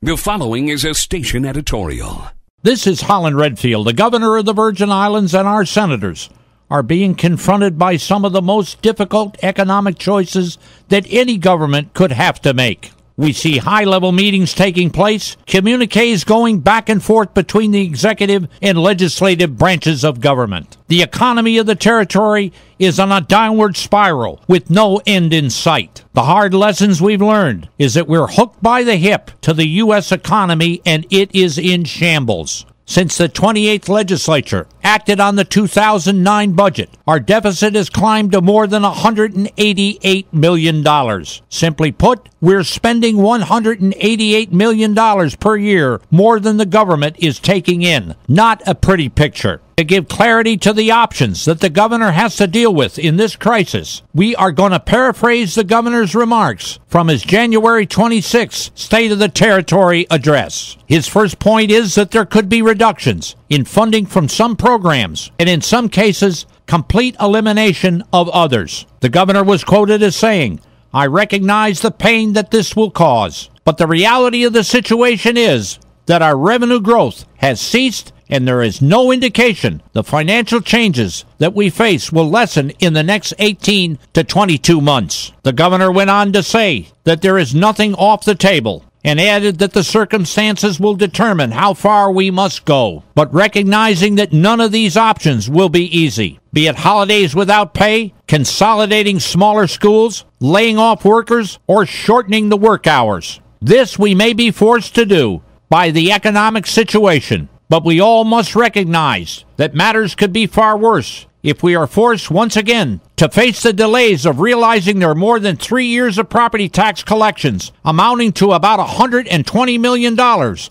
The following is a station editorial. This is Holland Redfield. The governor of the Virgin Islands and our senators are being confronted by some of the most difficult economic choices that any government could have to make. We see high-level meetings taking place, communiques going back and forth between the executive and legislative branches of government. The economy of the territory is on a downward spiral with no end in sight. The hard lessons we've learned is that we're hooked by the hip to the U.S. economy and it is in shambles. Since the 28th legislature acted on the 2009 budget, our deficit has climbed to more than $188 million. Simply put, we're spending $188 million per year more than the government is taking in. Not a pretty picture. To give clarity to the options that the governor has to deal with in this crisis, we are going to paraphrase the governor's remarks from his January 26th State of the Territory address. His first point is that there could be reductions in funding from some programs, and in some cases, complete elimination of others. The governor was quoted as saying, "I recognize the pain that this will cause, but the reality of the situation is that our revenue growth has ceased and there is no indication the financial changes that we face will lessen in the next 18 to 22 months. The governor went on to say that there is nothing off the table and added that the circumstances will determine how far we must go, but recognizing that none of these options will be easy, be it holidays without pay, consolidating smaller schools, laying off workers, or shortening the work hours. This we may be forced to do by the economic situation. But we all must recognize that matters could be far worse if we are forced once again to face the delays of realizing there are more than 3 years of property tax collections amounting to about $120 million,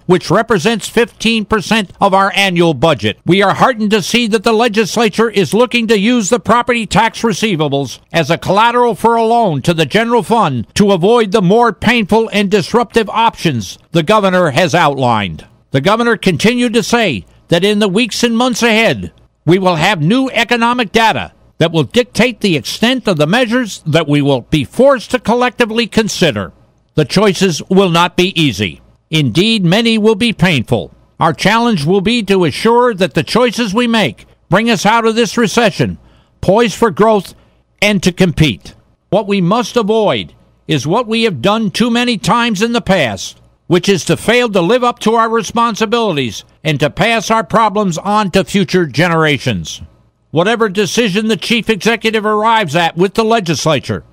which represents 15% of our annual budget. We are heartened to see that the legislature is looking to use the property tax receivables as a collateral for a loan to the general fund to avoid the more painful and disruptive options the governor has outlined. The governor continued to say that in the weeks and months ahead, we will have new economic data that will dictate the extent of the measures that we will be forced to collectively consider. The choices will not be easy. Indeed, many will be painful. Our challenge will be to assure that the choices we make bring us out of this recession, poised for growth and to compete. What we must avoid is what we have done too many times in the past, which is to fail to live up to our responsibilities and to pass our problems on to future generations. Whatever decision the chief executive arrives at with the legislature,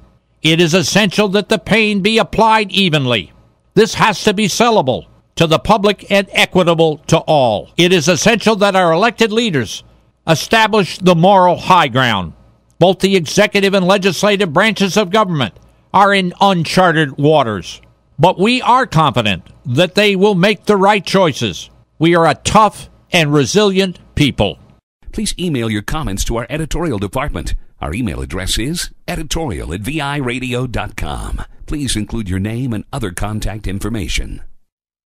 it is essential that the pain be applied evenly. This has to be sellable to the public and equitable to all. It is essential that our elected leaders establish the moral high ground. Both the executive and legislative branches of government are in uncharted waters. But we are confident that they will make the right choices. We are a tough and resilient people. Please email your comments to our editorial department. Our email address is editorial@viradio.com. Please include your name and other contact information.